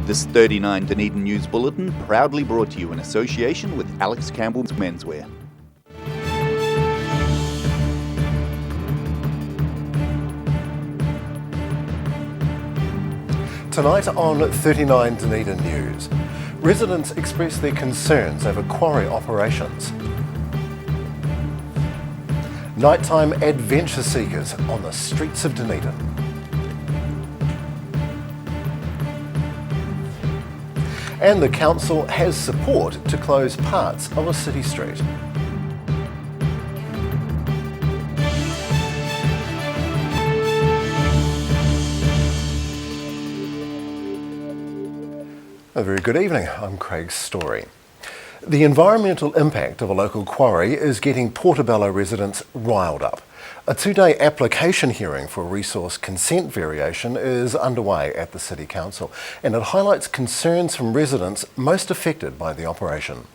This 39 Dunedin News Bulletin proudly brought to you in association with Alex Campbell's Menswear. Tonight on 39 Dunedin News, residents express their concerns over quarry operations. Nighttime adventure seekers on the streets of Dunedin. And the council has support to close parts of a city street. A very good evening, I'm Craig Story. The environmental impact of a local quarry is getting Portobello residents riled up. A two-day application hearing for resource consent variation is underway at the City Council, and it highlights concerns from residents most affected by the operation.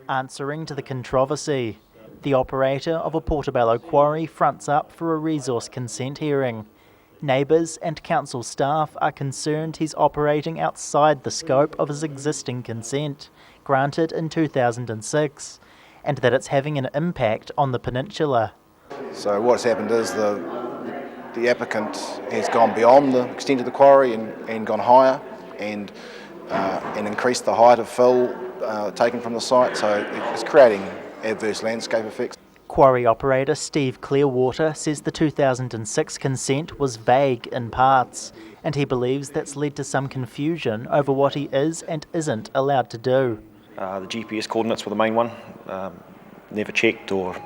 Answering to the controversy, the operator of a Portobello quarry fronts up for a resource consent hearing. Neighbours and council staff are concerned he's operating outside the scope of his existing consent, granted in 2006, and that it's having an impact on the peninsula. So what's happened is the applicant has gone beyond the extent of the quarry and gone higher and increased the height of fill taken from the site, so it's creating adverse landscape effects. Quarry operator Steve Clearwater says the 2006 consent was vague in parts, and he believes that's led to some confusion over what he is and isn't allowed to do. The GPS coordinates were the main one. Never checked or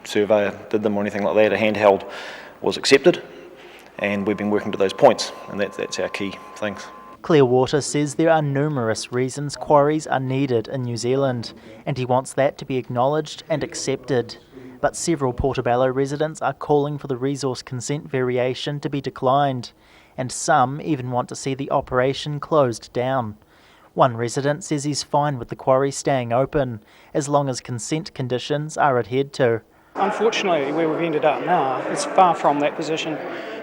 surveyor did them or anything like that. A handheld was accepted, and we've been working to those points, and that's our key things. Clearwater says there are numerous reasons quarries are needed in New Zealand, and he wants that to be acknowledged and accepted. But several Portobello residents are calling for the resource consent variation to be declined, and some even want to see the operation closed down. One resident says he's fine with the quarry staying open, as long as consent conditions are adhered to. Unfortunately, where we've ended up now, it's far from that position.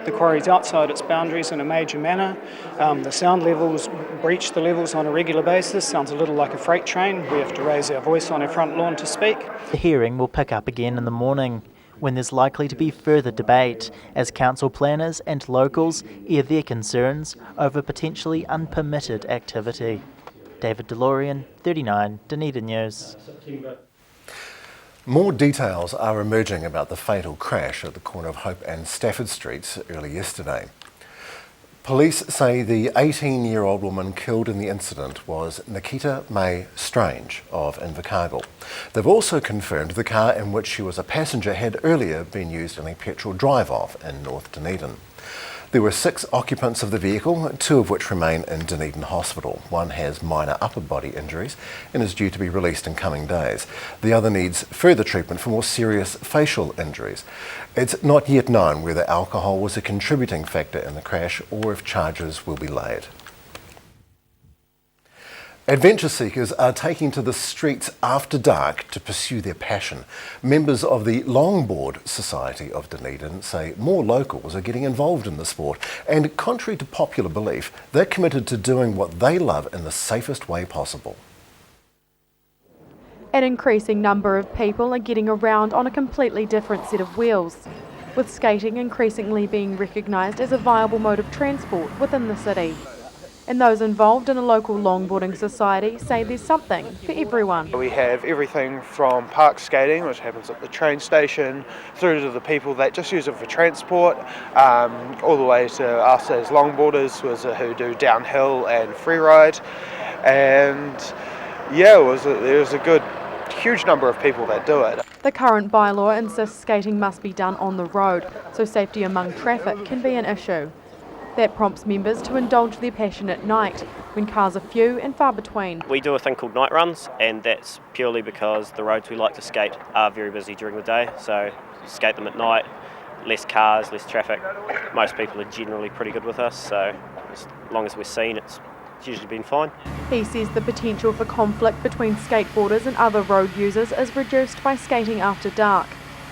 The quarry's outside its boundaries in a major manner. The sound levels breach the levels on a regular basis. Sounds a little like a freight train. We have to raise our voice on our front lawn to speak. The hearing will pick up again in the morning, when there's likely to be further debate as council planners and locals air their concerns over potentially unpermitted activity. David DeLorean, 39 Dunedin News. More details are emerging about the fatal crash at the corner of Hope and Stafford Streets early yesterday. Police say the 18-year-old woman killed in the incident was Nikita May Strange of Invercargill. They've also confirmed the car in which she was a passenger had earlier been used in a petrol drive-off in North Dunedin. There were 6 occupants of the vehicle, 2 of which remain in Dunedin Hospital. One has minor upper body injuries and is due to be released in coming days. The other needs further treatment for more serious facial injuries. It's not yet known whether alcohol was a contributing factor in the crash or if charges will be laid. Adventure seekers are taking to the streets after dark to pursue their passion. Members of the Longboard Society of Dunedin say more locals are getting involved in the sport, and contrary to popular belief, they're committed to doing what they love in the safest way possible. An increasing number of people are getting around on a completely different set of wheels, with skating increasingly being recognised as a viable mode of transport within the city. And those involved in a local longboarding society say there's something for everyone. We have everything from park skating, which happens at the train station, through to the people that just use it for transport, all the way to us as longboarders who do downhill and freeride. And yeah, there's a good, huge number of people that do it. The current bylaw insists skating must be done on the road, so safety among traffic can be an issue. That prompts members to indulge their passion at night, when cars are few and far between. We do a thing called night runs, and that's purely because the roads we like to skate are very busy during the day, so skate them at night, less cars, less traffic. Most people are generally pretty good with us, so as long as we're seen, it's usually been fine. He says the potential for conflict between skateboarders and other road users is reduced by skating after dark.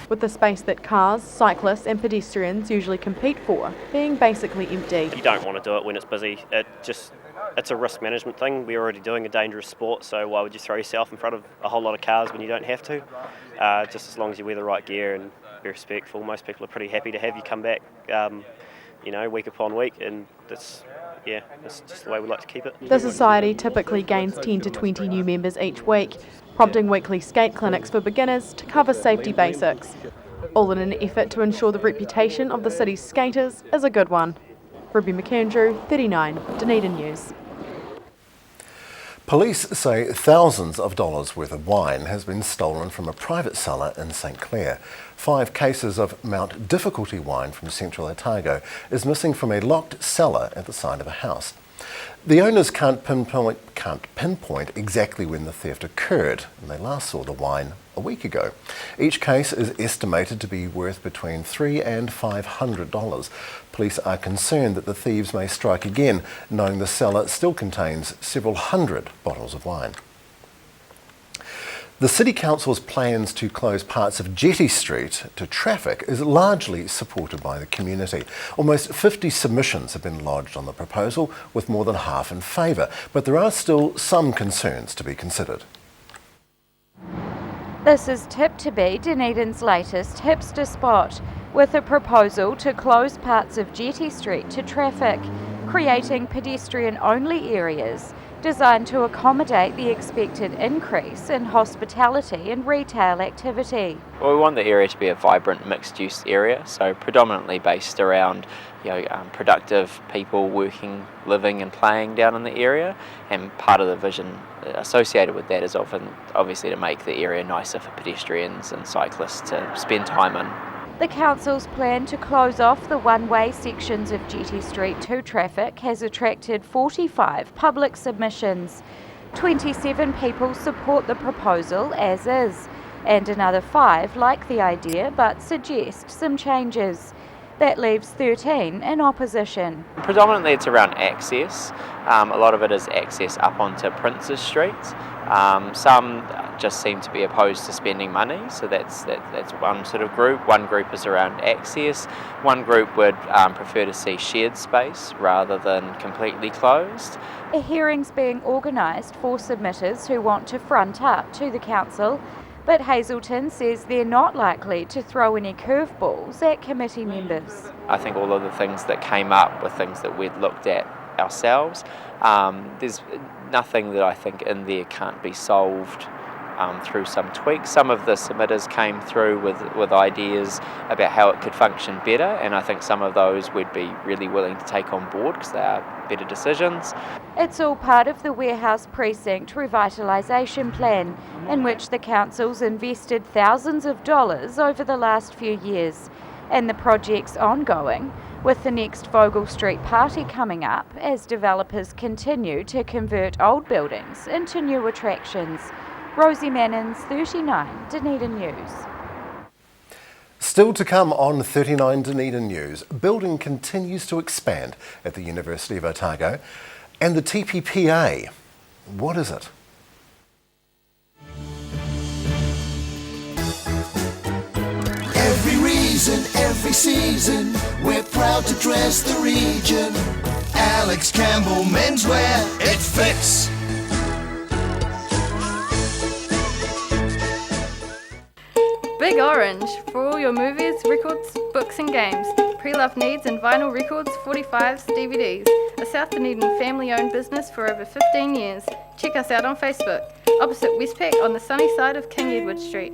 with the space that cars, cyclists and pedestrians usually compete for being basically empty. You don't want to do it when it's busy. It's a risk management thing. We're already doing a dangerous sport, so why would you throw yourself in front of a whole lot of cars when you don't have to? Just as long as you wear the right gear and be respectful, most people are pretty happy to have you come back, week upon week, and that's just the way we like to keep it. The society typically gains 10 to 20 new members each week, prompting weekly skate clinics for beginners to cover safety basics, all in an effort to ensure the reputation of the city's skaters is a good one. Ruby McAndrew, 39, Dunedin News. Police say thousands of dollars worth of wine has been stolen from a private cellar in St Clair. 5 cases of Mount Difficulty wine from Central Otago is missing from a locked cellar at the side of a house. The owners can't pinpoint exactly when the theft occurred, and they last saw the wine a week ago. Each case is estimated to be worth between $300 and $500. Police are concerned that the thieves may strike again, knowing the cellar still contains several hundred bottles of wine. The City Council's plans to close parts of Jetty Street to traffic is largely supported by the community. Almost 50 submissions have been lodged on the proposal, with more than half in favour, but there are still some concerns to be considered. This is tipped to be Dunedin's latest hipster spot, with a proposal to close parts of Jetty Street to traffic, creating pedestrian-only areas designed to accommodate the expected increase in hospitality and retail activity. Well, we want the area to be a vibrant mixed-use area, so predominantly based around productive people working, living and playing down in the area, and part of the vision associated with that is obviously to make the area nicer for pedestrians and cyclists to spend time in. The council's plan to close off the one-way sections of Jetty Street to traffic has attracted 45 public submissions. 27 people support the proposal as is, and another 5 like the idea but suggest some changes. That leaves 13 in opposition. Predominantly it's around access. A lot of it is access up onto Princes Street. Some just seem to be opposed to spending money, so that's one sort of group. One group is around access. One group would prefer to see shared space rather than completely closed. A hearing's being organised for submitters who want to front up to the council, but Hazelton says they're not likely to throw any curveballs at committee members. I think all of the things that came up were things that we'd looked at ourselves. There's nothing that I think in there can't be solved through some tweaks. Some of the submitters came through with ideas about how it could function better, and I think some of those we'd be really willing to take on board because they are better decisions. It's all part of the Warehouse Precinct revitalisation plan, in which the council's invested thousands of dollars over the last few years, and the project's ongoing, with the next Vogel Street party coming up as developers continue to convert old buildings into new attractions. Rosie Mannins, 39, Dunedin News. Still to come on 39 Dunedin News, building continues to expand at the University of Otago, and the TPPA. What is it? Every reason, every season, we're proud to dress the region. Alex Campbell Menswear, it fits. Big Orange for all your movies, records, books and games. Pre-loved needs and vinyl records, 45s, DVDs. A South Dunedin family-owned business for over 15 years. Check us out on Facebook, opposite Westpac on the sunny side of King Edward Street.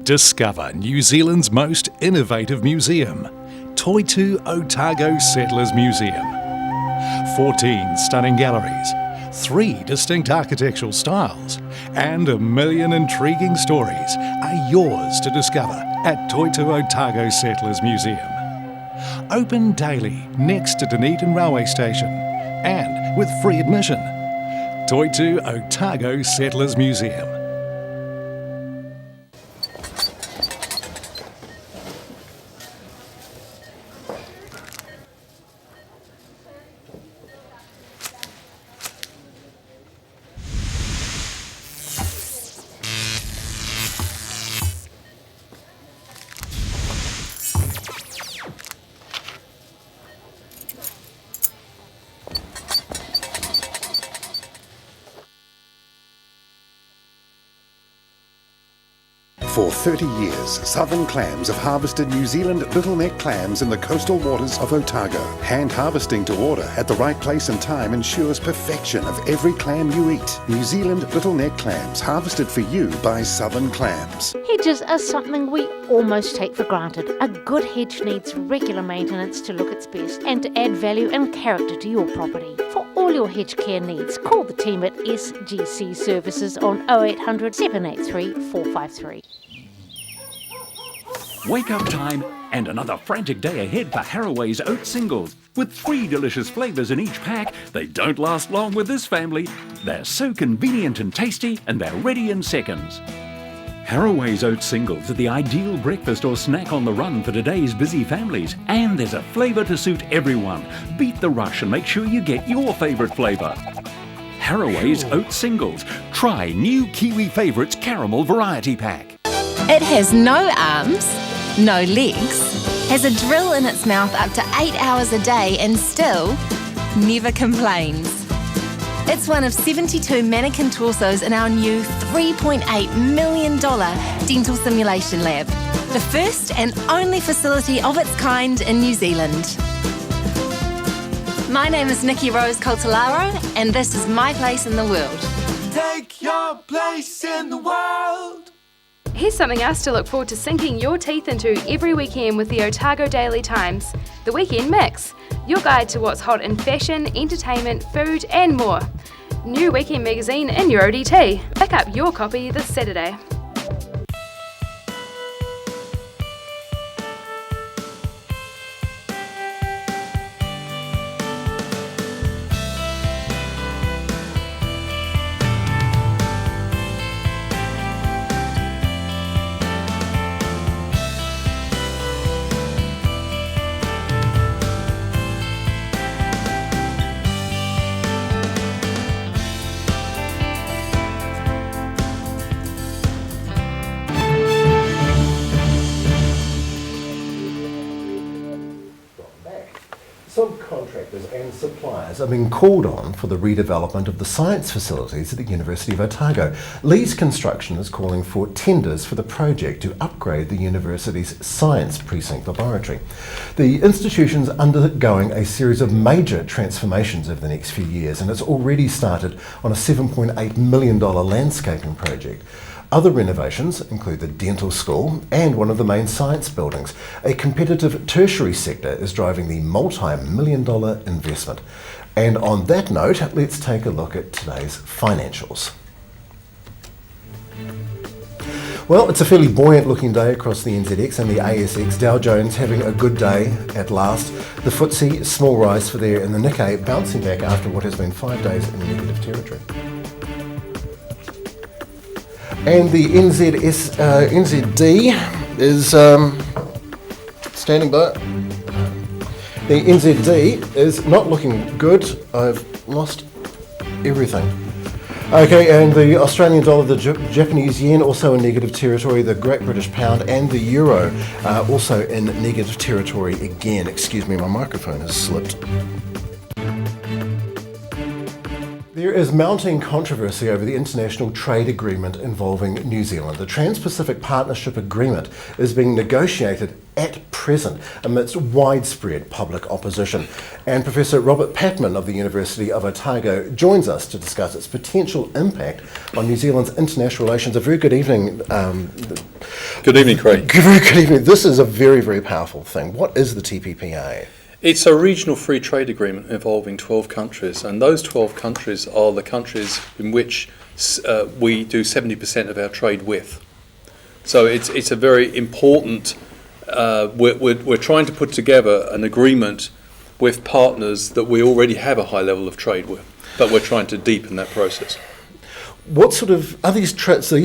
Discover New Zealand's most innovative museum, Toitu Otago Settlers Museum. 14 stunning galleries, 3 distinct architectural styles, and a million intriguing stories are yours to discover at Toitu Otago Settlers Museum. Open daily next to Dunedin Railway Station and with free admission. Toitu Otago Settlers Museum. For 30 years, Southern Clams have harvested New Zealand little neck clams in the coastal waters of Otago. Hand harvesting to order at the right place and time ensures perfection of every clam you eat. New Zealand little neck clams, harvested for you by Southern Clams. Hedges are something we almost take for granted. A good hedge needs regular maintenance to look its best and to add value and character to your property. For all your hedge care needs, call the team at SGC Services on 0800 783 453. Wake up time and another frantic day ahead for Haraway's Oat Singles. With 3 delicious flavours in each pack, they don't last long with this family. They're so convenient and tasty, and they're ready in seconds. Haraway's Oat Singles are the ideal breakfast or snack on the run for today's busy families. And there's a flavour to suit everyone. Beat the rush and make sure you get your favourite flavour. Haraway's Oat Singles. Try new Kiwi Favourites Caramel Variety Pack. It has no arms, no legs, has a drill in its mouth up to 8 hours a day and still never complains. It's one of 72 mannequin torsos in our new $3.8 million dental simulation lab, the first and only facility of its kind in New Zealand. My name is Nikki Rose Coltolaro, and this is my place in the world. Take your place in the world. Here's something else to look forward to sinking your teeth into every weekend with the Otago Daily Times, the Weekend Mix, your guide to what's hot in fashion, entertainment, food and more. New weekend magazine in your ODT. Pick up your copy this Saturday. Subcontractors and suppliers are being called on for the redevelopment of the science facilities at the University of Otago. Lee's Construction is calling for tenders for the project to upgrade the university's science precinct laboratory. The institution's undergoing a series of major transformations over the next few years, and it's already started on a $7.8 million landscaping project. Other renovations include the dental school and one of the main science buildings. A competitive tertiary sector is driving the multi-million-dollar investment. And on that note, let's take a look at today's financials. Well, it's a fairly buoyant looking day across the NZX and the ASX. Dow Jones having a good day at last. The FTSE, small rise for there, and the Nikkei bouncing back after what has been 5 days in negative territory. And the NZD is standing by. The NZD is not looking good. I've lost everything. Okay, and the Australian dollar, the Japanese yen also in negative territory, the Great British Pound and the Euro also in negative territory again. Excuse me, my microphone has slipped. There is mounting controversy over the international trade agreement involving New Zealand. The Trans-Pacific Partnership Agreement is being negotiated at present amidst widespread public opposition. And Professor Robert Patman of the University of Otago joins us to discuss its potential impact on New Zealand's international relations. A very good evening. Good evening, Craig. Very good evening. This is a very, very powerful thing. What is the TPPA? It's a regional free trade agreement involving 12 countries, and those 12 countries are the countries in which we do 70% of our trade with. So it's a very important. We're trying to put together an agreement with partners that we already have a high level of trade with, but we're trying to deepen that process. What sort of are these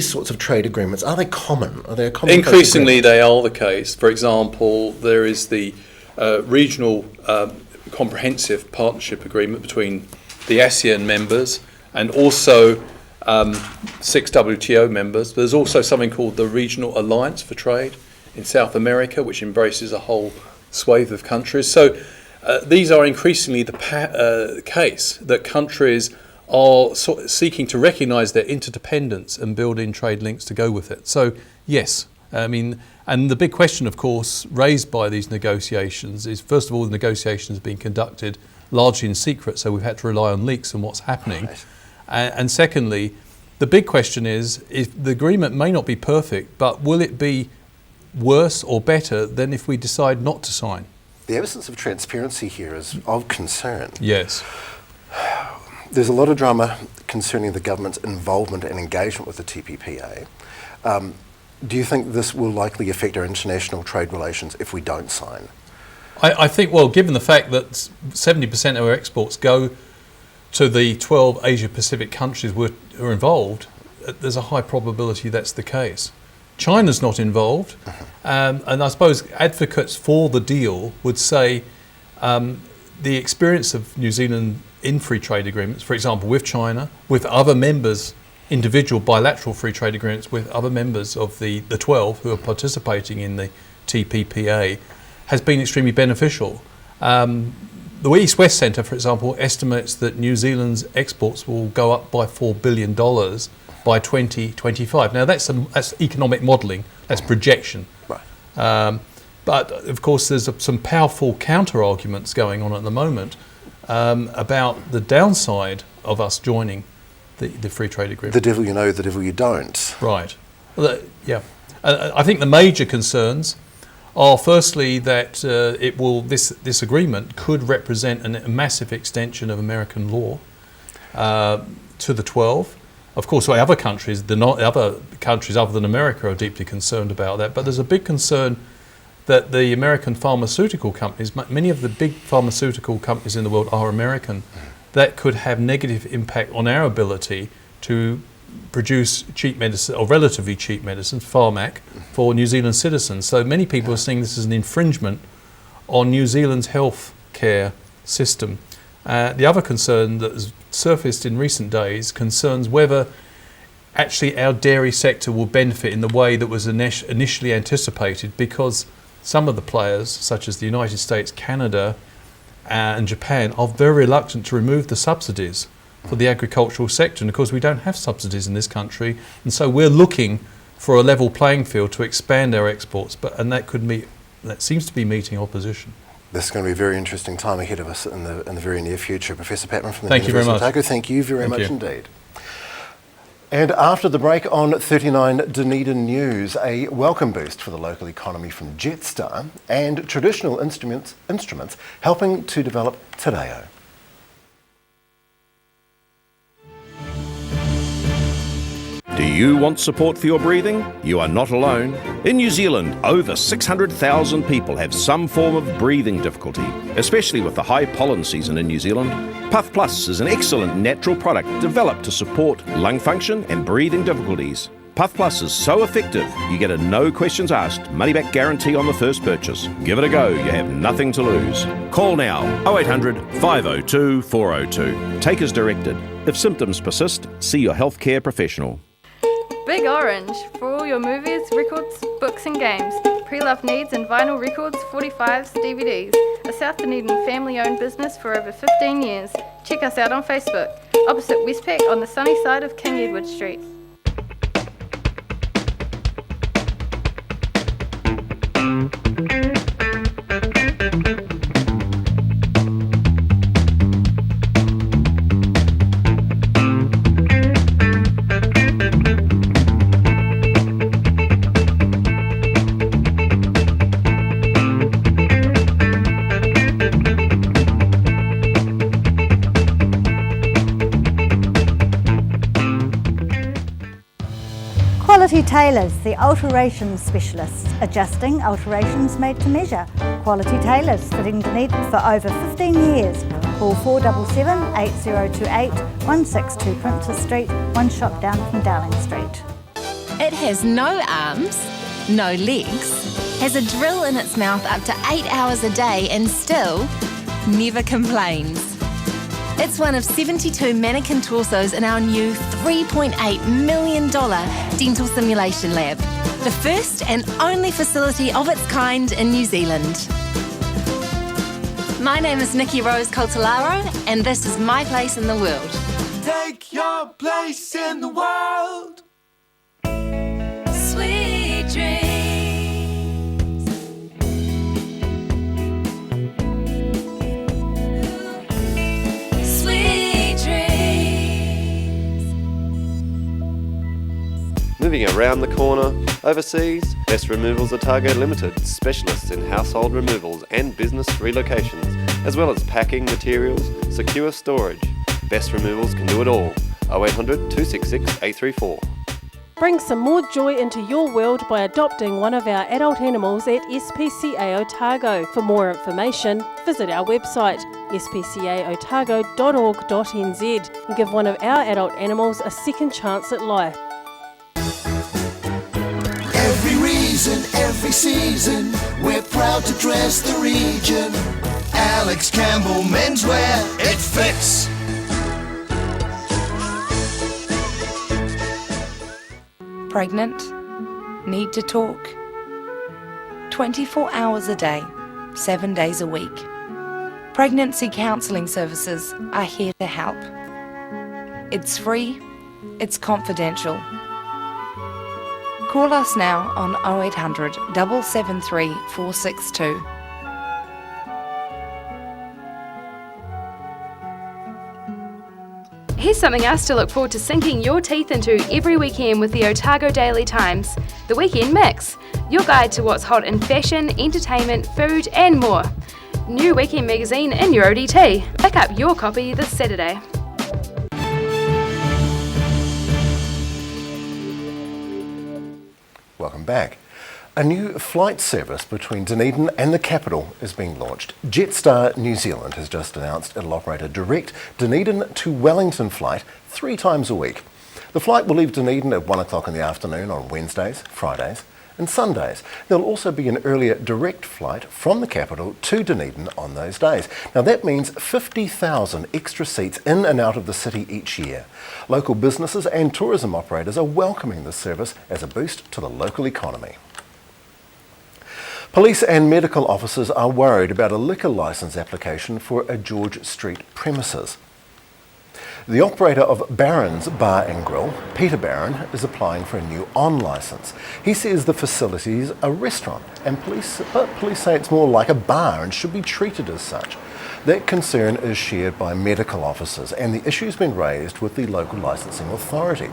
sorts of trade agreements? Are they common? Are they a common? Increasingly, they are the case. For example, there is the regional comprehensive partnership agreement between the ASEAN members and also 6 WTO members. There's also something called the Regional Alliance for Trade in South America, which embraces a whole swathe of countries. So these are increasingly the case that countries are seeking to recognise their interdependence and build in trade links to go with it. So yes, I mean, and the big question, of course, raised by these negotiations is, first of all, the negotiations being conducted largely in secret, so we've had to rely on leaks and what's happening. Right. And secondly, the big question is, if the agreement may not be perfect, but will it be worse or better than if we decide not to sign? The absence of transparency here is of concern. Yes. There's a lot of drama concerning the government's involvement and engagement with the TPPA. Do you think this will likely affect our international trade relations if we don't sign? I think, well, given the fact that 70% of our exports go to the 12 Asia-Pacific countries who are involved, there's a high probability that's the case. China's not involved, and I suppose advocates for the deal would say the experience of New Zealand in free trade agreements, for example, with China, with other members, individual bilateral free trade agreements with other members of the 12 who are participating in the TPPA, has been extremely beneficial. The East-West Centre, for example, estimates that New Zealand's exports will go up by $4 billion by 2025. Now that's economic modelling, that's projection. Right. But of course there's some powerful counter-arguments going on at the moment about the downside of us joining the free trade agreement. The devil you know, the devil you don't. Right. Well, yeah. I think the major concerns are firstly that this agreement could represent a massive extension of American law to the 12. Of course, other countries, other countries other than America, are deeply concerned about that. But there's a big concern that the American pharmaceutical companies, many of the big pharmaceutical companies in the world are American, that could have negative impact on our ability to produce cheap medicine, or relatively cheap medicines, Pharmac, for New Zealand citizens. So many people are seeing this as an infringement on New Zealand's health care system. The other concern that has surfaced in recent days concerns whether actually our dairy sector will benefit in the way that was initially anticipated, because some of the players, such as the United States, Canada and Japan, are very reluctant to remove the subsidies for the agricultural sector. And of course we don't have subsidies in this country, and so we're looking for a level playing field to expand our exports, and that seems to be meeting opposition. This is going to be a very interesting time ahead of us in the very near future. Professor Patman from the Thank University you of very Otago, thank you very much indeed. And after the break on 39 Dunedin News, a welcome boost for the local economy from Jetstar and traditional instruments helping to develop Te Reo. Do you want support for your breathing? You are not alone. In New Zealand, over 600,000 people have some form of breathing difficulty, especially with the high pollen season in New Zealand. Puff Plus is an excellent natural product developed to support lung function and breathing difficulties. Puff Plus is so effective, you get a no questions asked, money back guarantee on the first purchase. Give it a go, you have nothing to lose. Call now, 0800 502 402. Take as directed. If symptoms persist, see your healthcare professional. Big Orange, for all your movies, records, books and games. Pre-loved needs and vinyl records, 45s, DVDs. A South Dunedin family-owned business for over 15 years. Check us out on Facebook, opposite Westpac on the sunny side of King Edward Street. Tailors, the alterations specialists, adjusting alterations made to measure. Quality Tailors, fitting Dunedin for over 15 years. Call 477 8028 162 Princess Street, one shop down from Dowling Street. It has no arms, no legs, has a drill in its mouth up to 8 hours a day and still never complains. It's one of 72 mannequin torsos in our new $3.8 million dental simulation lab, the first and only facility of its kind in New Zealand. My name is Nikki Rose Coltolaro, and this is my place in the world. Take your place in the world. Sweet dreams. Sweet dreams. Moving around the corner, overseas, Best Removals Otago Limited, specialists in household removals and business relocations, as well as packing materials, secure storage. Best Removals can do it all. 0800 266 834. Bring some more joy into your world by adopting one of our adult animals at SPCA Otago. For more information, visit our website spcaotago.org.nz and give one of our adult animals a second chance at life. Every reason, every season, we're proud to dress the region. Alex Campbell Menswear, it fits. Pregnant? Need to talk? 24 hours a day, 7 days a week. Pregnancy counselling services are here to help. It's free, it's confidential. Call us now on 0800 773 462. Here's something else to look forward to sinking your teeth into every weekend with the Otago Daily Times, the Weekend Mix, your guide to what's hot in fashion, entertainment, food and more. New weekend magazine in your ODT. Pick up your copy this Saturday. Welcome back. A new flight service between Dunedin and the capital is being launched. Jetstar New Zealand has just announced it'll operate a direct Dunedin to Wellington flight 3 times a week. The flight will leave Dunedin at 1 o'clock in the afternoon on Wednesdays, Fridays and Sundays. There'll also be an earlier direct flight from the capital to Dunedin on those days. Now that means 50,000 extra seats in and out of the city each year. Local businesses and tourism operators are welcoming this service as a boost to the local economy. Police and medical officers are worried about a liquor licence application for a George Street premises. The operator of Barron's Bar and Grill, Peter Barron, is applying for a new on licence. He says the facility is a restaurant, and police say it's more like a bar and should be treated as such. That concern is shared by medical officers, and the issue's been raised with the local licensing authority.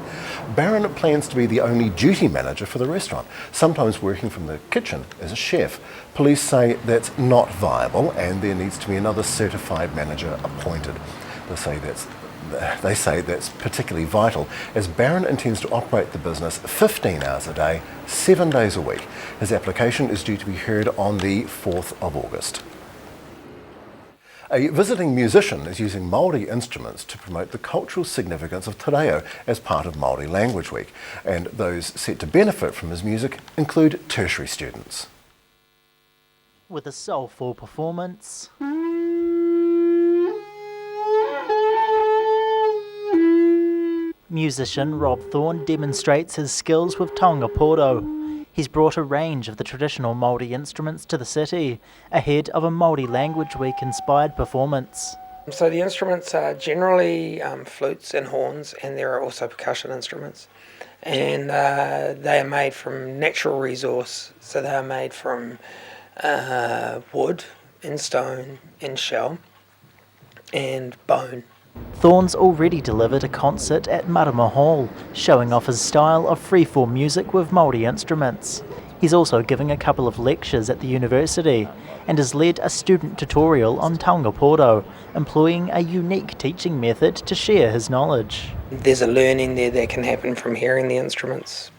Barron plans to be the only duty manager for the restaurant, sometimes working from the kitchen as a chef. Police say that's not viable, and there needs to be another certified manager appointed. They say that's particularly vital, as Barron intends to operate the business 15 hours a day, 7 days a week. His application is due to be heard on the 4th of August. A visiting musician is using Māori instruments to promote the cultural significance of te reo as part of Māori Language Week, and those set to benefit from his music include tertiary students. With a soulful performance, musician Rob Thorne demonstrates his skills with taonga pōro. He's brought a range of the traditional Māori instruments to the city, ahead of a Māori Language Week inspired performance. So the instruments are generally flutes and horns, and there are also percussion instruments. And they are made from natural resource, so they are made from wood and stone and shell and bone. Thorne's already delivered a concert at Marama Hall, showing off his style of freeform music with Māori instruments. He's also giving a couple of lectures at the university and has led a student tutorial on taonga pōro, employing a unique teaching method to share his knowledge. There's a learning there that can happen from hearing the instruments.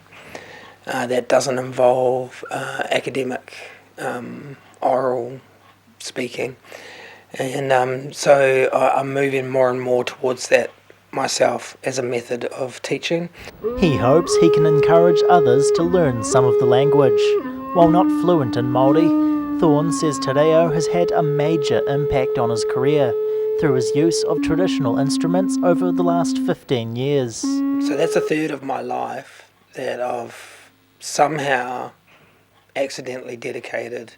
that doesn't involve academic oral speaking. And so I'm moving more and more towards that myself as a method of teaching. He hopes he can encourage others to learn some of the language. While not fluent in Māori, Thorne says Te Reo has had a major impact on his career through his use of traditional instruments over the last 15 years. So that's a third of my life that I've somehow accidentally dedicated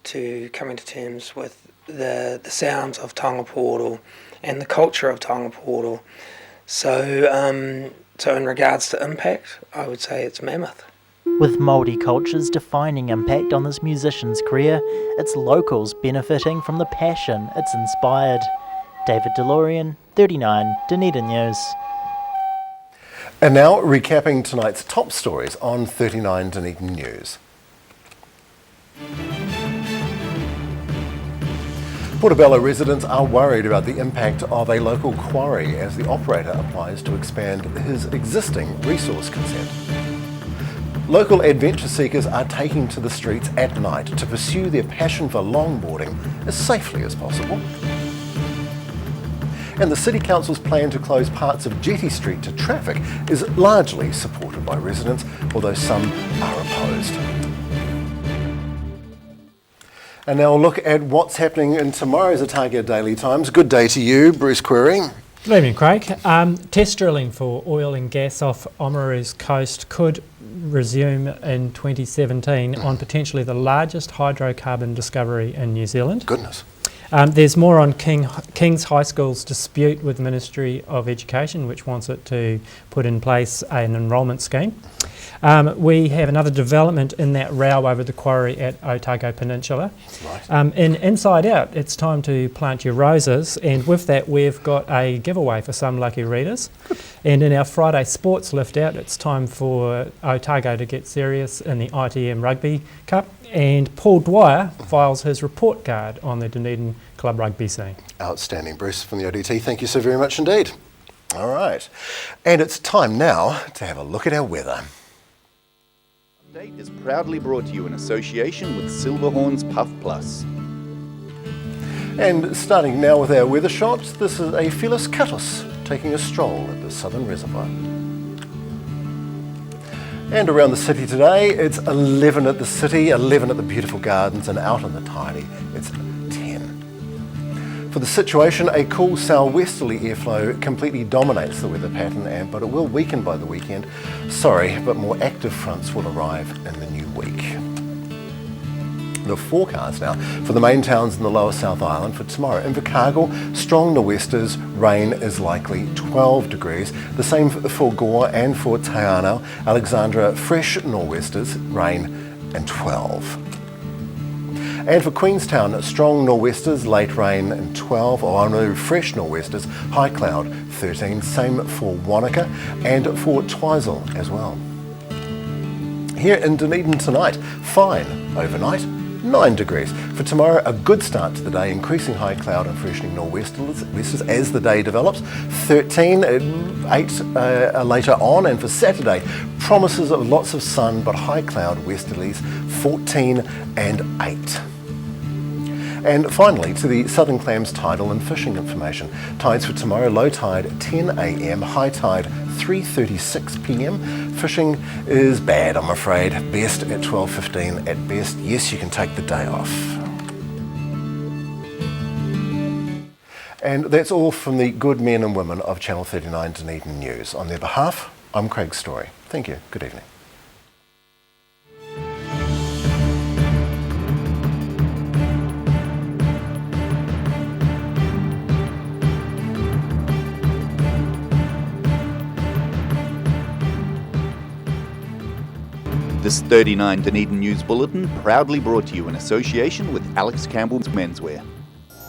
to coming to terms with the sounds of taonga pōoro and the culture of taonga pōoro. So in regards to impact, I would say it's mammoth. With Māori culture's defining impact on this musician's career, it's locals benefiting from the passion it's inspired. David DeLorean, 39 Dunedin News. And now recapping tonight's top stories on 39 Dunedin News. Portobello residents are worried about the impact of a local quarry as the operator applies to expand his existing resource consent. Local adventure seekers are taking to the streets at night to pursue their passion for longboarding as safely as possible. And the City Council's plan to close parts of Jetty Street to traffic is largely supported by residents, although some are opposed. And now we'll look at what's happening in tomorrow's Otago Daily Times. Good day to you, Bruce Query. Good evening, Craig. Test drilling for oil and gas off Oamaru's coast could resume in 2017 on potentially the largest hydrocarbon discovery in New Zealand. Goodness. There's more on King's High School's dispute with the Ministry of Education, which wants it to put in place an enrolment scheme. We have another development in that row over the quarry at Otago Peninsula. Right. In Inside Out, it's time to plant your roses, and with that we've got a giveaway for some lucky readers. Good. And in our Friday Sports Lift Out, it's time for Otago to get serious in the ITM Rugby Cup, and Paul Dwyer files his report card on the Dunedin club rugby scene. Outstanding, Bruce from the ODT. Thank you so very much indeed. All right. And it's time now to have a look at our weather. Update is proudly brought to you in association with Silverhorns Puff Plus. And starting now with our weather shot, this is a Phyllis Cuttus taking a stroll at the Southern Reservoir. And around the city today, it's 11 at the city, 11 at the beautiful gardens, and out on the Tairi, it's 10. For the situation, a cool southwesterly airflow completely dominates the weather pattern, but it will weaken by the weekend. Sorry, but more active fronts will arrive in the new week. The forecast now for the main towns in the lower South Island for tomorrow. In Invercargill, strong nor'westers, rain is likely 12 degrees. The same for Gore and for Taiano. Alexandra, fresh nor'westers, rain and 12. And for Queenstown, strong nor'westers, late rain and 12. Oanu, fresh nor'westers, high cloud 13. Same for Wanaka and for Twizel as well. Here in Dunedin tonight, fine overnight. 9 degrees. For tomorrow, a good start to the day, increasing high cloud and freshening nor'westers as the day develops. 13, 8 later on, and for Saturday, promises of lots of sun but high cloud westerlies, 14 and 8. And finally, to the Southern Clams tidal and fishing information. Tides for tomorrow, low tide 10 a.m, high tide 3:36 p.m. Fishing is bad, I'm afraid. Best at 12:15 at best. Yes, you can take the day off. And that's all from the good men and women of Channel 39 Dunedin News. On their behalf, I'm Craig Story. Thank you. Good evening. This 39 Dunedin News Bulletin proudly brought to you in association with Alex Campbell's Menswear.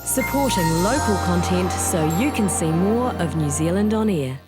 Supporting local content so you can see more of New Zealand on air.